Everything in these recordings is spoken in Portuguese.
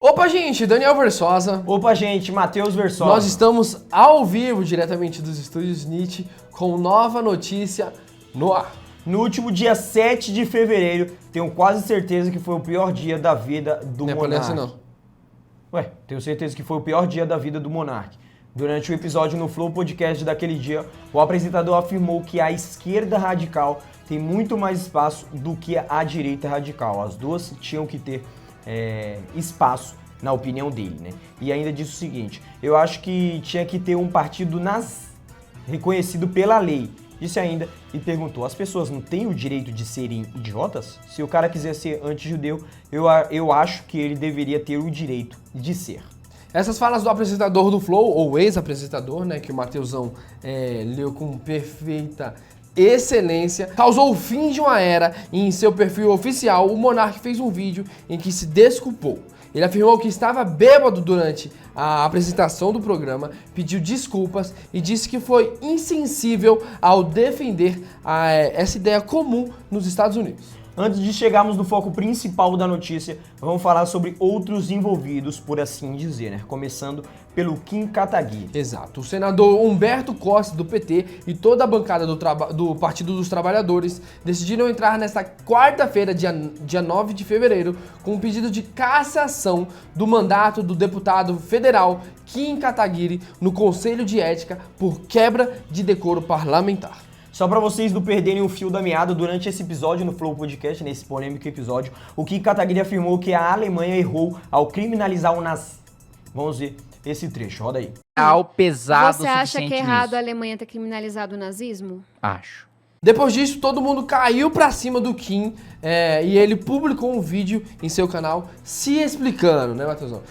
Opa, gente, Daniel Versosa. Opa, gente, Matheus Versosa. Nós estamos ao vivo, diretamente dos estúdios NIT, com nova notícia no ar. No último dia 7 de fevereiro, tenho quase certeza que foi o pior dia da vida do Monark. Não. Ué, tenho certeza que foi o pior dia da vida do Monark. Durante o episódio no Flow Podcast daquele dia, o apresentador afirmou que a esquerda radical tem muito mais espaço do que a direita radical. As duas tinham que ter espaço, na opinião dele, né? E ainda disse o seguinte: eu acho que tinha que ter um partido reconhecido pela lei. Disse ainda e perguntou: as pessoas não têm o direito de serem idiotas? Se o cara quiser ser anti-judeu, eu acho que ele deveria ter o direito de ser. Essas falas do apresentador do Flow, ou ex-apresentador, né, que o Matheusão leu com perfeita excelência, causou o fim de uma era e em seu perfil oficial o Monark fez um vídeo em que se desculpou. Ele afirmou que estava bêbado durante a apresentação do programa, pediu desculpas e disse que foi insensível ao defender essa ideia comum nos Estados Unidos. Antes de chegarmos no foco principal da notícia, vamos falar sobre outros envolvidos, por assim dizer, né? Começando pelo Kim Kataguiri. Exato. O senador Humberto Costa, do PT, e toda a bancada do Partido dos Trabalhadores decidiram entrar nesta quarta-feira, dia 9 de fevereiro, com um pedido de cassação do mandato do deputado federal Kim Kataguiri no Conselho de Ética por quebra de decoro parlamentar. Só para vocês não perderem o fio da meada, durante esse episódio no Flow Podcast, nesse polêmico episódio, o Kim Kataguiri afirmou que a Alemanha errou ao criminalizar o nazismo. Vamos ver esse trecho, roda aí. Pesado. Você acha que é errado a Alemanha ter criminalizado o nazismo? Acho. Depois disso, todo mundo caiu pra cima do Kim e ele publicou um vídeo em seu canal se explicando, né, Matheusão?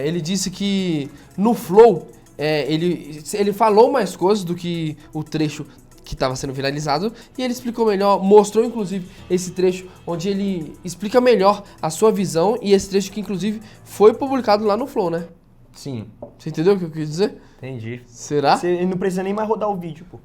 Ele disse que no Flow ele falou mais coisas do que o trecho que estava sendo viralizado, e ele explicou melhor, mostrou inclusive esse trecho onde ele explica melhor a sua visão, e esse trecho que inclusive foi publicado lá no Flow, né? Sim. Você entendeu o que eu quis dizer? Entendi. Será? Você não precisa nem mais rodar o vídeo, pô.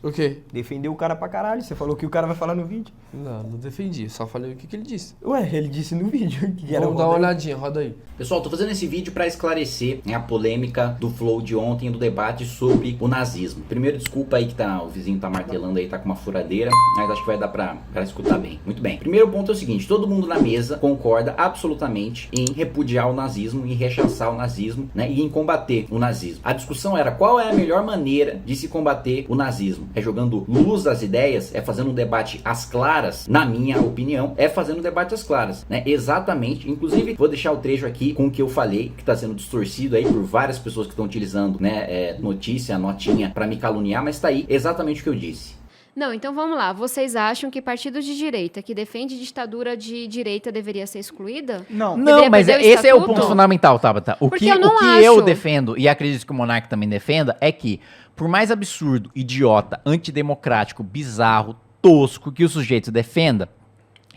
O quê? Defendeu o cara pra caralho, você falou que o cara vai falar no vídeo. Não defendi, só falei o que ele disse. Ué, ele disse no vídeo que era. Vamos dar uma olhadinha, roda aí. Pessoal, tô fazendo esse vídeo para esclarecer a polêmica do Flow de ontem, do debate sobre o nazismo. Primeiro, desculpa aí que o vizinho tá martelando aí, tá com uma furadeira, mas acho que vai dar pra escutar bem. Muito bem. Primeiro ponto é o seguinte: todo mundo na mesa concorda absolutamente em repudiar o nazismo, em rechaçar o nazismo, né, e em combater o nazismo. A discussão era qual é a melhor maneira de se combater o nazismo. É jogando luz às ideias? É fazendo um debate às claras? Na minha opinião, é fazendo um debate às claras, né? Exatamente. Inclusive, vou deixar o trecho aqui com o que eu falei, que está sendo distorcido aí por várias pessoas que estão utilizando, né, notinha para me caluniar, mas tá aí exatamente o que eu disse. Não, então vamos lá. Vocês acham que partido de direita que defende ditadura de direita deveria ser excluída? Não, Deveria mas perder o esse é o estatuto? ponto fundamental, Tabata. O Porque que eu não eu acho. defendo, e acredito que o Monark também defenda, é que, por mais absurdo, idiota, antidemocrático, bizarro, tosco que o sujeito defenda,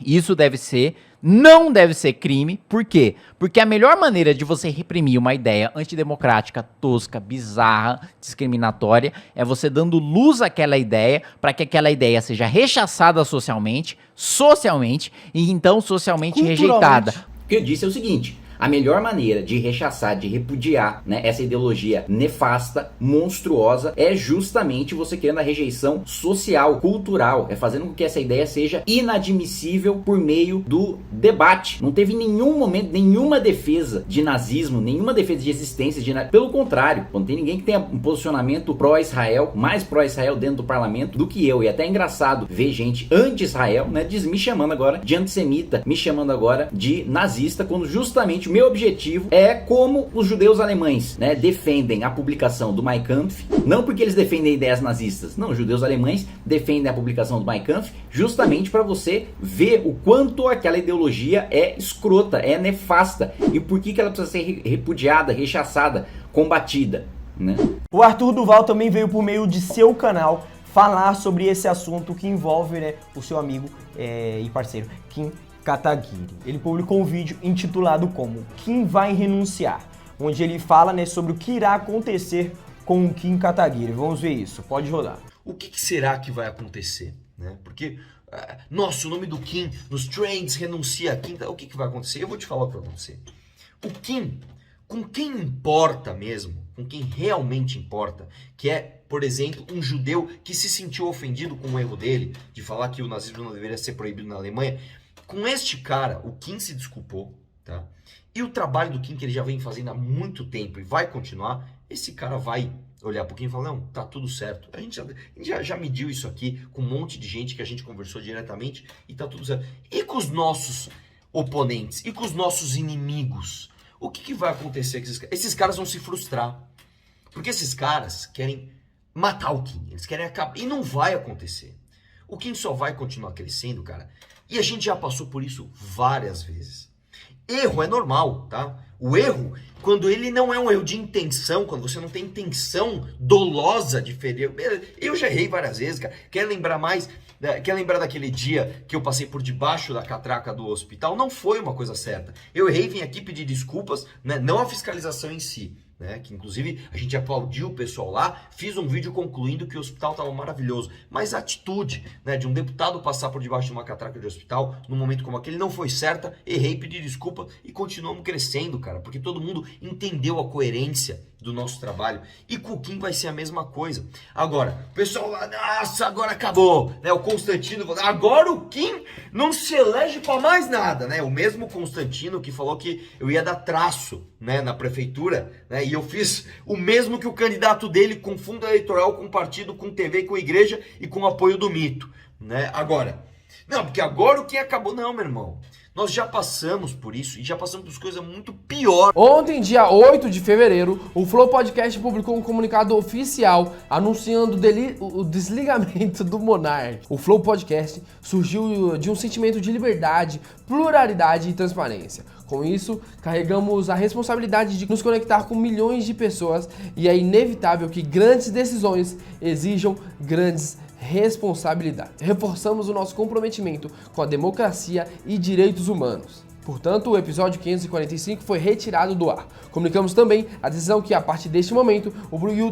isso não deve ser crime. Por quê? Porque a melhor maneira de você reprimir uma ideia antidemocrática, tosca, bizarra, discriminatória, é você dando luz àquela ideia para que aquela ideia seja rechaçada socialmente, e então socialmente rejeitada. O que eu disse é o seguinte: a melhor maneira de rechaçar, de repudiar, né, essa ideologia nefasta, monstruosa, é justamente você criando a rejeição social, cultural, é fazendo com que essa ideia seja inadmissível por meio do debate. Não teve em nenhum momento nenhuma defesa de nazismo, nenhuma defesa de existência de pelo contrário, não tem ninguém que tenha um posicionamento pró-Israel, mais pró-Israel dentro do parlamento do que eu. E até é engraçado ver gente anti-Israel, né, me chamando agora de antissemita, me chamando agora de nazista, quando justamente o meu objetivo é como os judeus alemães, né, defendem a publicação do Mein Kampf, não porque eles defendem ideias nazistas, não, os judeus alemães defendem a publicação do Mein Kampf justamente para você ver o quanto aquela ideologia é escrota, é nefasta, e por que ela precisa ser repudiada, rechaçada, combatida, né? O Arthur Duval também veio por meio de seu canal falar sobre esse assunto que envolve, né, o seu amigo e parceiro Kim Kataguiri. Ele publicou um vídeo intitulado como Kim vai renunciar, onde ele fala, né, sobre o que irá acontecer com o Kim Kataguiri. Vamos ver isso, pode rodar. O que será que vai acontecer? Né? Porque, nossa, o nome do Kim nos trends renuncia a Kim. O que vai acontecer? Eu vou te falar o que vai acontecer. O Kim, com quem importa mesmo, com quem realmente importa, que é, por exemplo, um judeu que se sentiu ofendido com o erro dele, de falar que o nazismo não deveria ser proibido na Alemanha, com este cara, o Kim se desculpou, tá? E o trabalho do Kim, que ele já vem fazendo há muito tempo e vai continuar, esse cara vai olhar pro Kim e falar, não, tá tudo certo. A gente já mediu isso aqui com um monte de gente que a gente conversou diretamente e tá tudo certo. E com os nossos oponentes? E com os nossos inimigos? O que vai acontecer com esses caras? Esses caras vão se frustrar. Porque esses caras querem matar o Kim. Eles querem acabar. E não vai acontecer. O Kim só vai continuar crescendo, cara. E a gente já passou por isso várias vezes. Erro é normal, tá? O erro, quando ele não é um erro de intenção, quando você não tem intenção dolosa de ferir. Eu já errei várias vezes, cara. Quer lembrar mais? Quer lembrar daquele dia que eu passei por debaixo da catraca do hospital? Não foi uma coisa certa. Eu errei, vim aqui pedir desculpas, né? Não a fiscalização em si, né? Que inclusive a gente aplaudiu o pessoal lá, fiz um vídeo concluindo que o hospital estava maravilhoso. Mas a atitude, né, de um deputado passar por debaixo de uma catraca de hospital num momento como aquele não foi certa. Errei, pedi desculpa e continuamos crescendo, cara, porque todo mundo entendeu a coerência do nosso trabalho. E com o Kim vai ser a mesma coisa. Agora, o pessoal lá, nossa, agora acabou, né? O Constantino, agora o Kim não se elege para mais nada, né? O mesmo Constantino que falou que eu ia dar traço, né, na prefeitura, né? E eu fiz o mesmo que o candidato dele, com fundo eleitoral, com partido, com TV, com igreja e com apoio do mito, né? Agora, não, porque agora o Kim acabou, não, meu irmão. Nós já passamos por isso e já passamos por coisas muito piores. Ontem, dia 8 de fevereiro, o Flow Podcast publicou um comunicado oficial anunciando o desligamento do Monark. O Flow Podcast surgiu de um sentimento de liberdade, pluralidade e transparência. Com isso, carregamos a responsabilidade de nos conectar com milhões de pessoas e é inevitável que grandes decisões exijam grandes responsabilidade. Reforçamos o nosso comprometimento com a democracia e direitos humanos. Portanto, o episódio 545 foi retirado do ar. Comunicamos também a decisão que, a partir deste momento,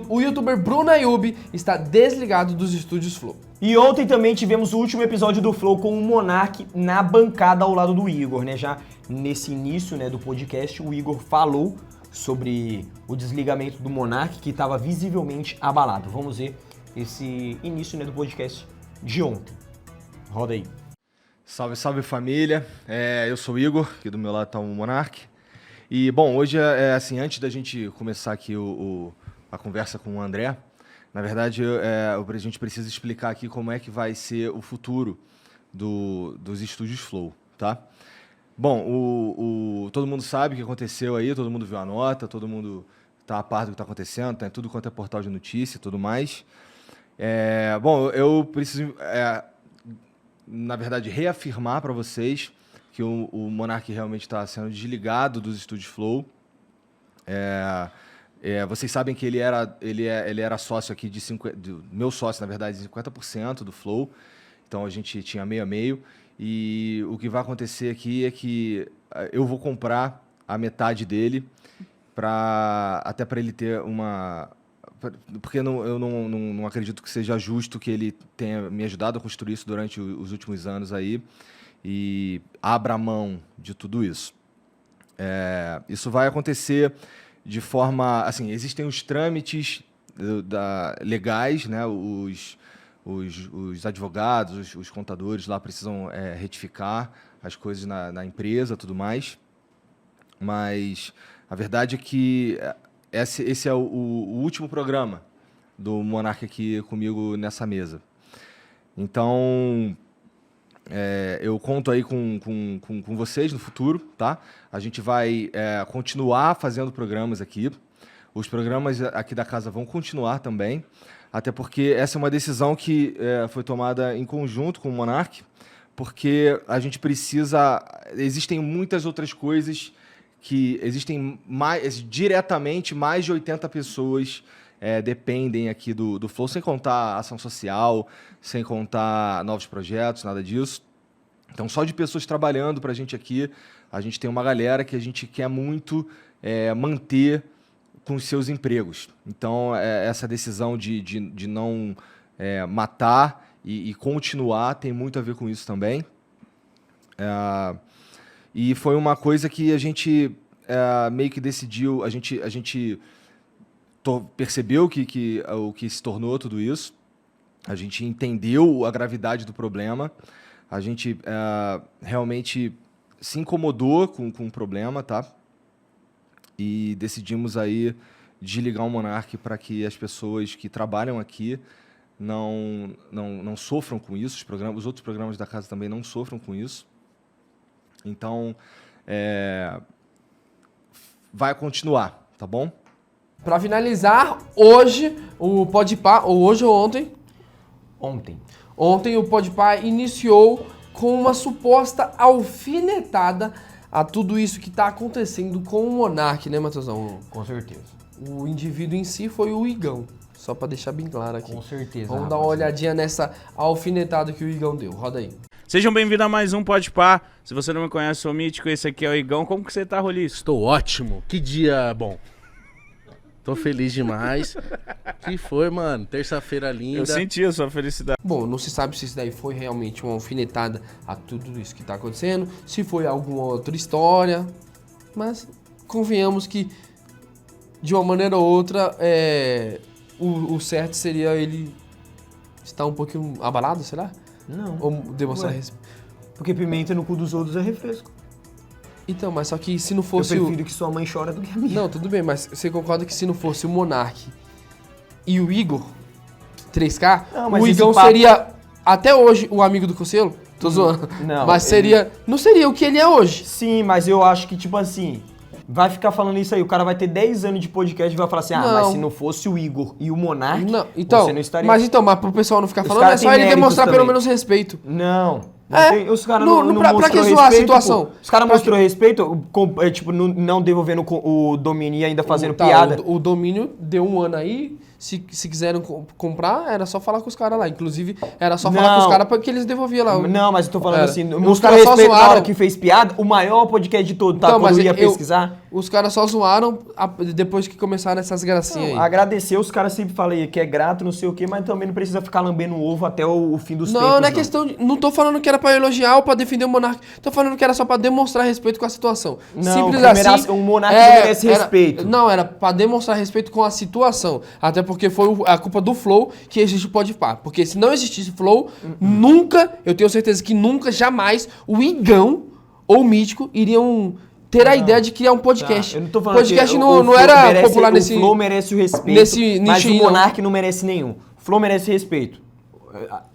o youtuber Bruno Ayub está desligado dos estúdios Flow. E ontem também tivemos o último episódio do Flow com o Monark na bancada ao lado do Igor, né? Já nesse início, né, do podcast, o Igor falou sobre o desligamento do Monark, que estava visivelmente abalado. Vamos ver esse início, né, do podcast de ontem. Roda aí. Salve, salve família, eu sou o Igor, aqui do meu lado tá o Monark. E bom, hoje assim, antes da gente começar aqui a conversa com o André, na verdade a gente precisa explicar aqui como é que vai ser o futuro dos estúdios Flow, tá? Bom, todo mundo sabe o que aconteceu aí, todo mundo viu a nota, todo mundo tá a par do que tá acontecendo, tá em tudo quanto é portal de notícia e tudo mais. Bom, eu preciso, na verdade, reafirmar para vocês que o Monark realmente está sendo desligado dos estúdios Flow. Vocês sabem que ele era sócio aqui meu sócio, na verdade, de 50% do Flow. Então a gente tinha meio a meio. E o que vai acontecer aqui é que eu vou comprar a metade dele até para ele ter uma... Porque eu não acredito que seja justo que ele tenha me ajudado a construir isso durante os últimos anos aí e abra mão de tudo isso. Isso vai acontecer de forma... Assim, existem os trâmites legais, né? Os advogados, os contadores lá precisam retificar as coisas na empresa e tudo mais. Mas a verdade é que... Esse é o último programa do Monark aqui comigo nessa mesa. Então, eu conto aí com vocês no futuro, tá? A gente vai continuar fazendo programas aqui. Os programas aqui da casa vão continuar também, até porque essa é uma decisão que foi tomada em conjunto com o Monark, porque a gente precisa... Existem muitas outras coisas que existem diretamente mais de 80 pessoas dependem aqui do Flow, sem contar ação social, sem contar novos projetos, nada disso. Então, só de pessoas trabalhando para a gente aqui, a gente tem uma galera que a gente quer muito manter com os seus empregos. Então, essa decisão de não matar e continuar tem muito a ver com isso também. E foi uma coisa que a gente meio que decidiu, a gente percebeu o que se tornou tudo isso, a gente entendeu a gravidade do problema, a gente realmente se incomodou com o problema, tá? E decidimos aí desligar o Monark para que as pessoas que trabalham aqui não sofram com isso, os outros programas da casa também não sofram com isso. Então, vai continuar, tá bom? Pra finalizar, hoje o Podpah, ou hoje ou ontem, Ontem o Podpah iniciou com uma suposta alfinetada a tudo isso que tá acontecendo com o Monark, né, Matheusão? Com certeza. O indivíduo em si foi o Igão, só pra deixar bem claro aqui. Com certeza. Vamos dar uma olhadinha nessa alfinetada que o Igão deu. Roda aí. Sejam bem-vindos a mais um Podpah. Se você não me conhece, sou o Mítico, esse aqui é o Igão. Como que você tá, Roliço? Estou ótimo. Que dia bom. Tô feliz demais. Que foi, mano? Terça-feira linda. Eu senti a sua felicidade. Bom, não se sabe se isso daí foi realmente uma alfinetada a tudo isso que tá acontecendo, se foi alguma outra história, mas convenhamos que de uma maneira ou outra o certo seria ele estar um pouquinho abalado, será? Não. Ou demonstrar Ué. respeito. Porque pimenta no cu dos outros é refresco. Então, mas só que se não Eu fosse prefiro que sua mãe chora do que a minha. Não, tudo bem, mas você concorda que se não fosse o Monark e o Igor 3K, Não, mas o esse Igão papo- seria até hoje o amigo do Conselho? Tô zoando. não, Mas seria. Não seria o que ele é hoje. Sim, mas eu acho que, tipo assim, vai ficar falando isso aí. O cara vai ter 10 anos de podcast e vai falar assim, Não. mas se não fosse o Igor e o Monark, Não, então, você não estaria... mas pro pessoal não ficar Os falando, cara é só tem ele méritos demonstrar pelo também. menos respeito. Não. É, Os caras não- não pra mostrou que zoar a respeito, situação? pô. Os caras Pra mostrou respeito, tipo, não devolvendo o domínio e ainda fazendo Tá, piada. O domínio deu um ano aí. Se quiserem comprar, era só falar com os caras lá. Inclusive, era só falar com os Não. caras porque eles devolviam lá. Não, mas eu tô falando Era. assim, Os mostrou caras só respeito na hora zoaram. que fez piada, o maior podcast de todo, tá? Então, Quando mas eu ia eu- pesquisar. Os caras só zoaram depois que começaram essas gracinhas aí. Agradecer, os caras sempre falam aí que é grato, não sei o quê, mas também não precisa ficar lambendo o ovo até o fim dos tempos. Não é questão de. Não tô falando que era pra elogiar ou pra defender o Monark. Tô falando que era só pra demonstrar respeito com a situação. Não, Simples que assim. merece- o Monark merece respeito. Não, era pra demonstrar respeito com a situação. Até porque foi a culpa do Flow que existe o Podpah. Porque se não existisse Flow, nunca, eu tenho certeza que nunca, jamais, o Igão ou o Mítico iriam ter a ideia de criar um podcast. Tá, eu não tô falando Podcast que não o Flow era merece- popular nesse. O Flow merece o respeito, nesse mas o nicho aí, não. Monark não merece nenhum. O Flow merece respeito.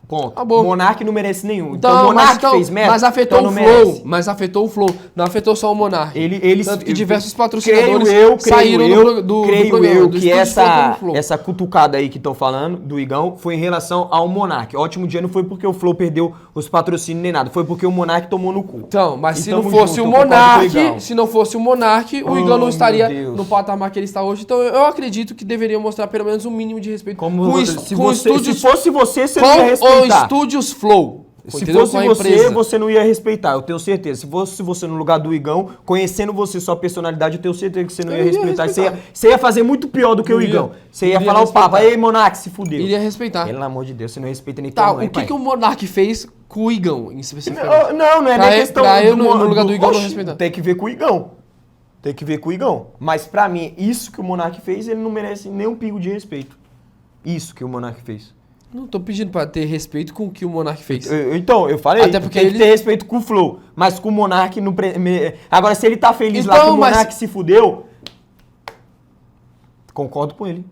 Ponto. Acabou. O Monark não merece nenhum. Então, o Monark mas, então, fez merda, mas afetou então o não Flow. merece. Mas afetou o Flow. Não afetou só o Monark. Ele Tanto que eu- diversos patrocinadores creio saíram eu, do creio programa, eu do que estúdio Flow do Flow. essa cutucada aí que estão falando do Igão foi em relação ao Monark. Ótimo dia não foi porque o Flow perdeu os patrocínios nem nada, foi porque o Monark tomou no cu. Então, mas E se não tamo fosse junto, o eu concordo com o Monark, Igão. se não fosse o Monark, o Oh, Igão não estaria meu Deus. no patamar que ele está hoje. Então eu acredito que deveriam mostrar pelo menos um mínimo de respeito Como com, se com estúdios, se fosse você, você com não ia o respeitar. Estúdios Flow. Se entendeu? fosse Com a você, empresa. você não ia respeitar, eu tenho certeza. Se fosse você no lugar do Igão, conhecendo você, sua personalidade, eu tenho certeza que você não Eu ia iria respeitar. respeitar. Você ia fazer muito pior do que Eu o ia. Igão. Você ia Iria falar o papo, respeitar. aí Monark, se fudeu. Iria respeitar. Pelo amor de Deus, você não respeita nem Tá, tua mãe, o que, pai. que o Monark fez com o Igão, em específico? Não é Pra nem eu- questão pra eu, do no lugar do Igão, não Oxi, respeitar. Tem que ver com o Igão. Tem que ver com o Igão. Mas pra mim, isso que o Monark fez, ele não merece nem um pingo de respeito. Isso que o Monark fez. Não tô pedindo pra ter respeito com o que o Monark fez. Então, eu falei, Até porque tem ele- que ter respeito com o Flow, mas com o Monark não... Agora, se ele tá feliz lá Então, que o mas- Monark se fudeu, concordo com ele.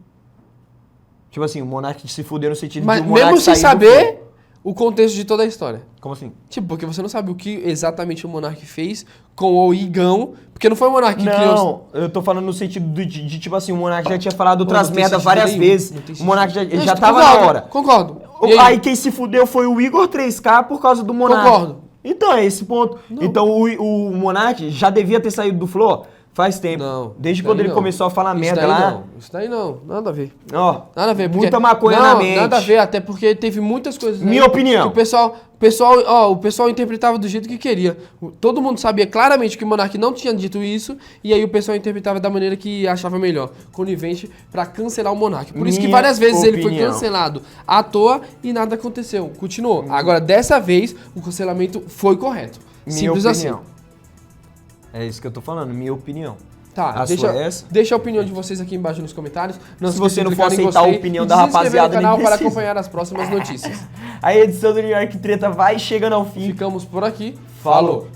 Tipo assim, o Monark se fudeu no sentido Mas de o Monark mesmo sem sair do Flow. saber o contexto de toda a história. Como assim? Tipo, porque você não sabe o que exatamente o Monark fez com o Igão, porque não foi o Monark que criou... Não, eu tô falando no sentido de tipo assim, o Monark já tinha falado outras não tem merdas sentido várias nenhum, vezes. não tem O sentido. Monark já Não, tava na concordo, hora. Concordo. E Aí quem se fudeu foi o Igor 3K por causa do Monark. Concordo. Então, é esse ponto. Então, o Monark já devia ter saído do Flow faz tempo. Não. Desde isso quando daí ele não. começou a falar Isso merda daí lá. Não. Isso daí não, nada a ver. Ó, Nada a ver. Porque... muita maconha não, na mente. Nada a ver, até porque teve muitas coisas. Minha aí opinião. que o pessoal interpretava do jeito que queria. Todo mundo sabia claramente que o Monark não tinha dito isso, e aí o pessoal interpretava da maneira que achava melhor, conivente, pra cancelar o Monark. Por isso que Minha várias vezes ele foi opinião. cancelado à toa e nada aconteceu. Continuou. Agora, dessa vez, o cancelamento foi correto. Minha Simples opinião. assim. É isso que eu tô falando, minha opinião. Tá, A deixa, sua é essa? deixa a opinião de vocês aqui embaixo nos comentários. Não Se você esqueça não de for clicar em aceitar a gostei opinião e da de se inscrever rapaziada, no canal nem para precisa. acompanhar as próximas notícias. A edição do New York Treta vai chegando ao fim. Ficamos por aqui. Falou.